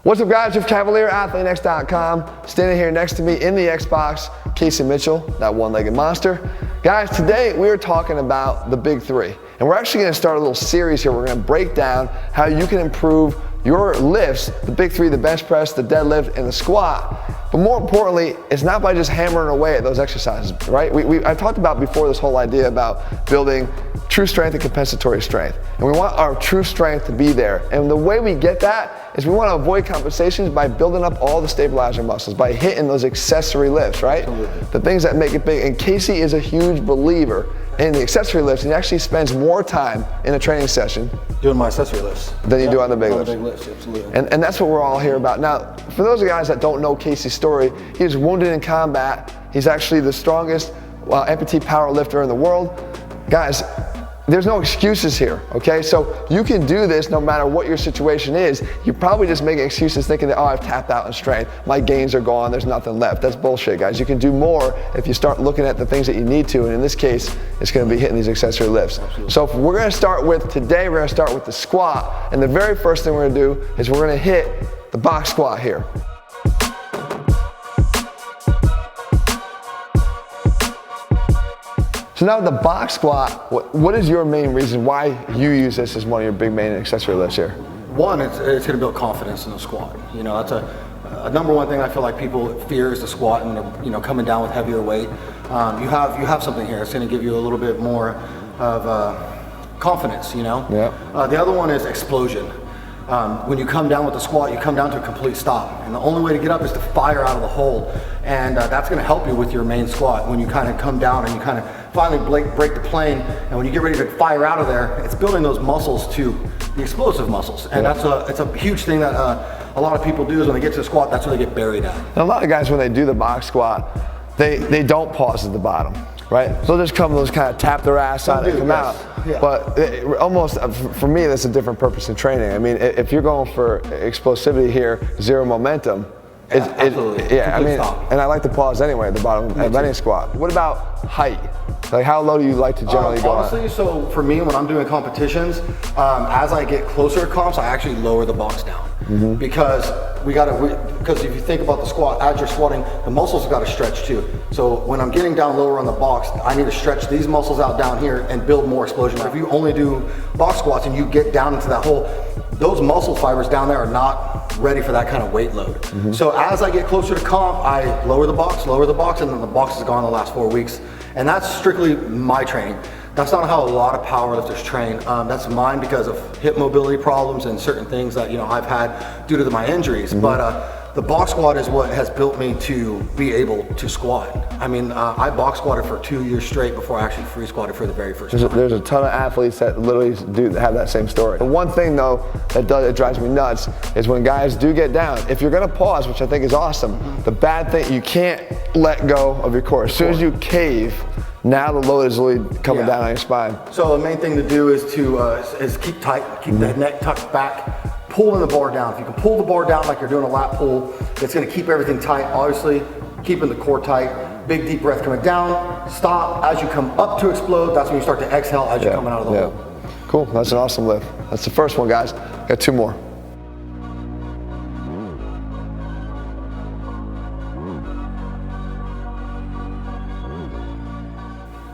What's up guys, Jeff Cavalier, ATHLEAN-X.com. Standing here next to me in the Xbox, Casey Mitchell, that one-legged monster. Guys, today we are talking about the big three. And we're actually gonna start a little series here. We're gonna break down how you can improve your lifts, the big three, the bench press, the deadlift, and the squat. But more importantly, it's not by just hammering away at those exercises, right? I've talked about before this whole idea about building true strength and compensatory strength. And we want our true strength to be there. And the way we get that is we want to avoid compensations by building up all the stabilizer muscles, by hitting those accessory lifts, right? Absolutely. The things that make it big. And Casey is a huge believer in the accessory lifts, and he actually spends more time in a training session doing my accessory lifts than you do on the big lifts. Big lifts, absolutely. And that's what we're all here about. Now, for those guys that don't know Casey's story, he was wounded in combat. He's actually the strongest amputee power lifter in the world. Guys, there's no excuses here, okay? So you can do this no matter what your situation is. You're probably just making excuses thinking that, oh, I've tapped out in strength. My gains are gone, there's nothing left. That's bullshit, guys. You can do more if you start looking at the things that you need to, and in this case, it's gonna be hitting these accessory lifts. Absolutely. So we're gonna start with, today we're gonna start with the squat, and the very first thing we're gonna do is we're gonna hit the box squat here. So now the box squat, what is your main reason why you use this as one of your big main accessory lifts here? One, it's going to build confidence in the squat. You know, that's a number one thing I feel like people fear is the squat, and you know, coming down with heavier weight. You have something here. It's going to give you a little bit more of confidence. You know. Yeah. The other one is explosion. When you come down with the squat, you come down to a complete stop, and the only way to get up is to fire out of the hole, and that's going to help you with your main squat. When you kind of come down and you kind of finally break the plane, and when you get ready to fire out of there, it's building those muscles to the explosive muscles, and it's a huge thing that a lot of people do is when they get to the squat, that's where they get buried at. And a lot of guys, when they do the box squat, they don't pause at the bottom, right? They'll just come, they'll just kind of tap their ass on it and come out. Yeah. But almost, for me, that's a different purpose in training. I mean, if you're going for explosivity here, zero momentum, absolutely. I mean, and I like to pause anyway at the bottom of any squat. What about height? Like, how low do you like to generally go? Honestly, so for me, when I'm doing competitions, as I get closer to comps, I actually lower the box down. Mm-hmm. Because if you think about the squat, as you're squatting, the muscles have got to stretch too. So when I'm getting down lower on the box, I need to stretch these muscles out down here and build more explosion. If you only do box squats and you get down into that hole, those muscle fibers down there are not ready for that kind of weight load. Mm-hmm. So as I get closer to comp, I lower the box, and then the box is gone the last 4 weeks. And that's strictly my training. That's not how a lot of powerlifters train. That's mine because of hip mobility problems and certain things that I've had due to my injuries. Mm-hmm. But the box squat is what has built me to be able to squat. I mean, I box squatted for 2 years straight before I actually free squatted for the very first time. There's a ton of athletes that literally have that same story. The one thing though that drives me nuts is when guys do get down. If you're gonna pause, which I think is awesome, mm-hmm. The bad thing, you can't let go of your core. As soon as you cave, now the load is really coming down on your spine. So the main thing to do is to keep tight, keep mm-hmm. the neck tucked back, pulling the bar down. If you can pull the bar down like you're doing a lat pull, it's going to keep everything tight. Obviously, keeping the core tight. Big deep breath coming down. Stop as you come up to explode. That's when you start to exhale as you're coming out of the hole. Cool. That's an awesome lift. That's the first one, guys. Got 2 more.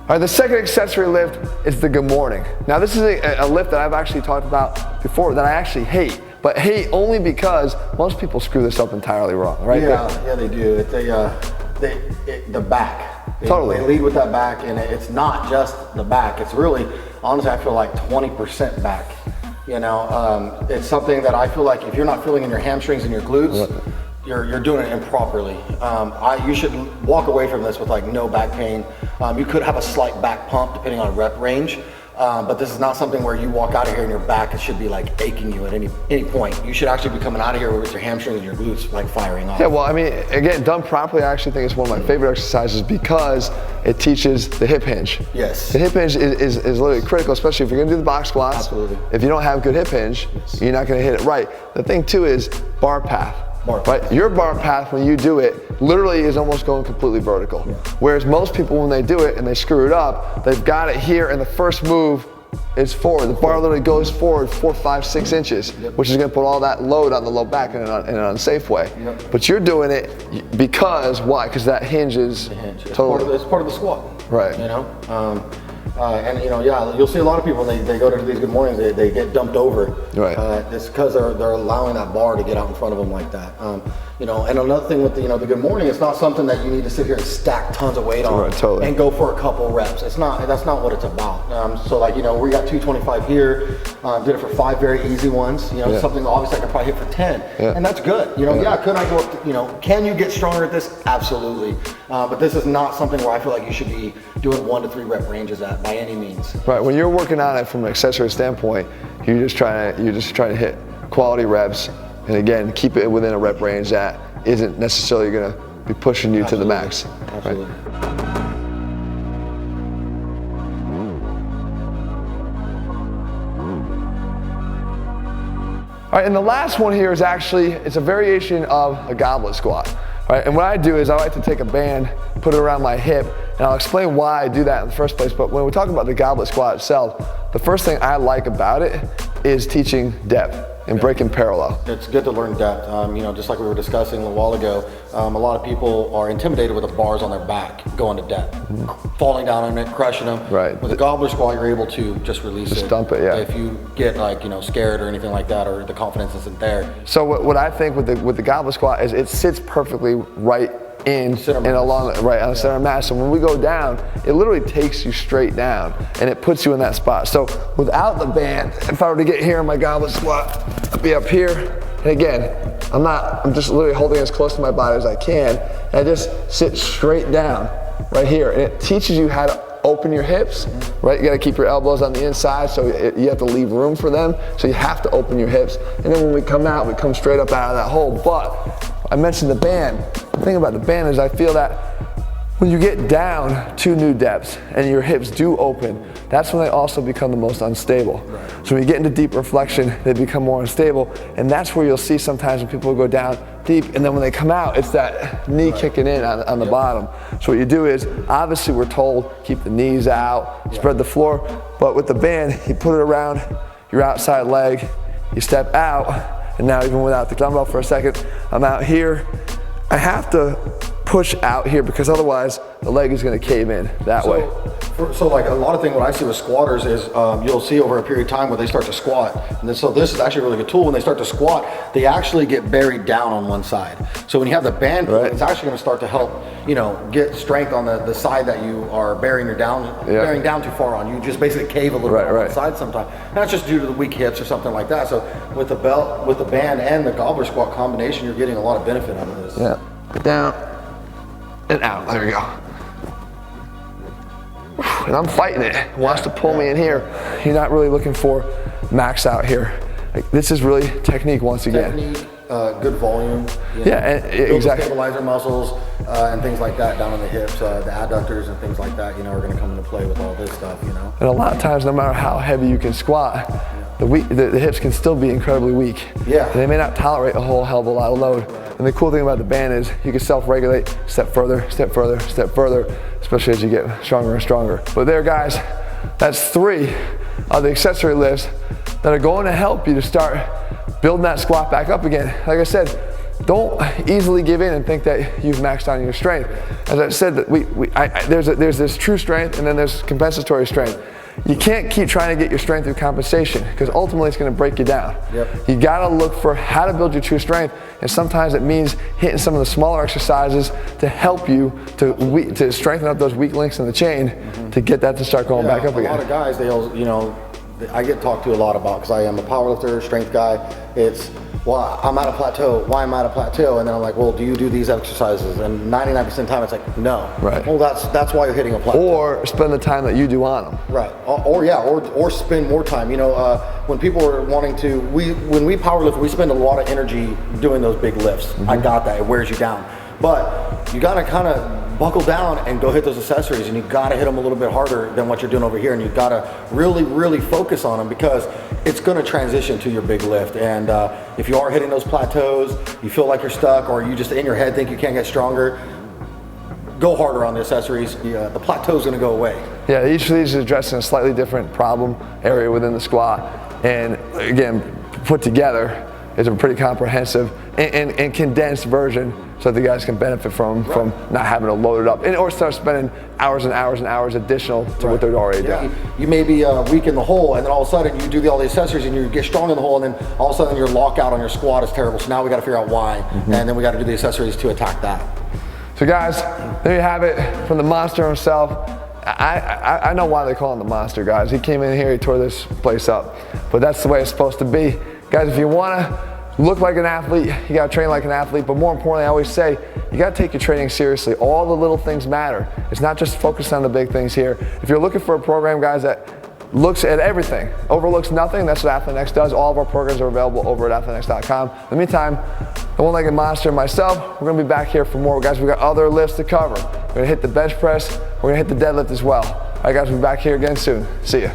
All right, the second accessory lift is the good morning. Now this is a lift that I've actually talked about before that I actually hate, but hate only because most people screw this up entirely wrong, right? Yeah, they do. The back. Totally. They lead with that back, and it's not just the back. It's really, honestly, I feel like 20% back. It's something that I feel like if you're not feeling in your hamstrings and your glutes, you're doing it improperly. You should walk away from this with like no back pain. You could have a slight back pump depending on rep range, but this is not something where you walk out of here and your back should be like aching you at any point. You should actually be coming out of here with your hamstrings and your glutes like firing off. Yeah, well, I mean, again, done properly, I actually think it's one of my favorite exercises because it teaches the hip hinge. Yes. The hip hinge is literally critical, especially if you're gonna do the box squats. Absolutely. If you don't have good hip hinge, you're not gonna hit it right. The thing too is bar path. Right? Your bar path, when you do it, literally is almost going completely vertical. Yeah. Whereas most people, when they do it and they screw it up, they've got it here, and the first move is forward. The bar literally goes forward 4, 5, 6 inches, which is going to put all that load on the low back in an unsafe way. But you're doing it because, why? Because that hinge is totally. It's part of the squat. Right. You know? And you know, yeah, you'll see a lot of people, they go to these good mornings, they get dumped over. Right. It's because they're allowing that bar to get out in front of them like that. You know, and another thing with the, you know, the good morning, it's not something that you need to sit here and stack tons of weight on and go for a couple reps. That's not what it's about. So like, you know, we got 225 here, did it for 5 very easy ones. You know, something obviously I could probably hit for 10, and that's good. You know, could I go up to, you know, can you get stronger at this? Absolutely. But this is not something where I feel like you should be doing 1 to 3 rep ranges at by any means. Right. When you're working on it from an accessory standpoint, you're just trying to hit quality reps, and again, keep it within a rep range that isn't necessarily going to be pushing you to the max. Absolutely. Right? All right, and the last one here is actually, it's a variation of a goblet squat. Right? And what I do is I like to take a band, put it around my hip, and I'll explain why I do that in the first place. But when we talk about the goblet squat itself, the first thing I like about it is teaching depth and breaking parallel. It's good to learn depth. You know, just like we were discussing a while ago, a lot of people are intimidated with the bars on their back going to depth, falling down on it, crushing them. Right. With a goblet squat, you're able to just release it. Just dump it, yeah. If you get like, you know, scared or anything like that, or the confidence isn't there. So what I think with the goblet squat is it sits perfectly right in and along right on the center mass. So when we go down, it literally takes you straight down and it puts you in that spot. So without the band, if I were to get here in my goblet squat, I'd be up here, and again, I'm just literally holding as close to my body as I can, and I just sit straight down right here, and it teaches you how to open your hips, right? You gotta keep your elbows on the inside, so you have to leave room for them, so you have to open your hips. And then when we come out, we come straight up out of that hole. But I mentioned the band. The thing about the band is I feel that when you get down to new depths and your hips do open, that's when they also become the most unstable. Right. So when you get into deep reflection, they become more unstable, and that's where you'll see sometimes when people go down deep, and then when they come out, it's that knee kicking in on the bottom. So what you do is, obviously we're told, keep the knees out, spread the floor, but with the band, you put it around your outside leg, you step out, and now even without the dumbbell for a second, I'm out here. I have to push out here because otherwise the leg is going to cave in that way. So like a lot of things, what I see with squatters is you'll see over a period of time where they start to squat. And then, so this is actually a really good tool. When they start to squat, they actually get buried down on one side. So when you have the band, it's actually going to start to help, you know, get strength on the side that you are bearing down too far on. You just basically cave a little bit on one side sometimes. And that's just due to the weak hips or something like that. So with the belt, with the band and the goblet squat combination, you're getting a lot of benefit out of this. Yeah, down and out, there we go. And I'm fighting it. It wants to pull me in here. You're not really looking for max out here. Like, this is really technique once again. Technique, good volume. Exactly. Stabilizer muscles and things like that down on the hips, the adductors and things like that, you know, are going to come into play with all this stuff, you know. And a lot of times, no matter how heavy you can squat, the hips can still be incredibly weak. Yeah. They may not tolerate a whole hell of a lot of load. And the cool thing about the band is you can self-regulate, step further, step further, step further, especially as you get stronger and stronger. But there, guys, that's 3 of the accessory lifts that are going to help you to start building that squat back up again. Like I said, don't easily give in and think that you've maxed out your strength. As I said, that there's this true strength and then there's compensatory strength. You can't keep trying to get your strength through compensation because ultimately it's going to break you down. You got to look for how to build your true strength, and sometimes it means hitting some of the smaller exercises to help you to strengthen up those weak links in the chain to get that to start going back up again. A lot of guys, I get talked to a lot about, because I am a powerlifter, strength guy. It's, well, I'm at a plateau. Why am I at a plateau? And then I'm like, well, do you do these exercises? And 99% of the time it's like, no. Right. Well, that's why you're hitting a plateau. Or spend the time that you do on them. Right. Or spend more time. You know, when people are wanting to, when we powerlift, we spend a lot of energy doing those big lifts. I got that. It wears you down. But you got to kind of buckle down and go hit those accessories, and you got to hit them a little bit harder than what you're doing over here, and you got to really, really focus on them because it's going to transition to your big lift. And if you are hitting those plateaus, you feel like you're stuck, or you just in your head think you can't get stronger, go harder on the accessories. The plateau is going to go away. Yeah, each of these is addressing a slightly different problem area within the squat. And again, put together is a pretty comprehensive and condensed version so that the guys can benefit from not having to load it up or start spending hours and hours and hours additional to what they're already doing. You may be weak in the hole, and then all of a sudden you do all the accessories and you get strong in the hole, and then all of a sudden your lockout on your squat is terrible. So now we got to figure out why, and then we got to do the accessories to attack that. So guys, there you have it from the monster himself. I know why they call him the monster, guys. He came in here, he tore this place up, but that's the way it's supposed to be. Guys, if you want to look like an athlete, you got to train like an athlete, but more importantly, I always say, you got to take your training seriously. All the little things matter. It's not just focused on the big things here. If you're looking for a program, guys, that looks at everything, overlooks nothing, that's what ATHLEAN-X does. All of our programs are available over at ATHLEAN-X.com. In the meantime, the one-legged monster and myself, we're going to be back here for more. Guys, we got other lifts to cover. We're going to hit the bench press, we're going to hit the deadlift as well. All right, guys, we'll be back here again soon. See ya.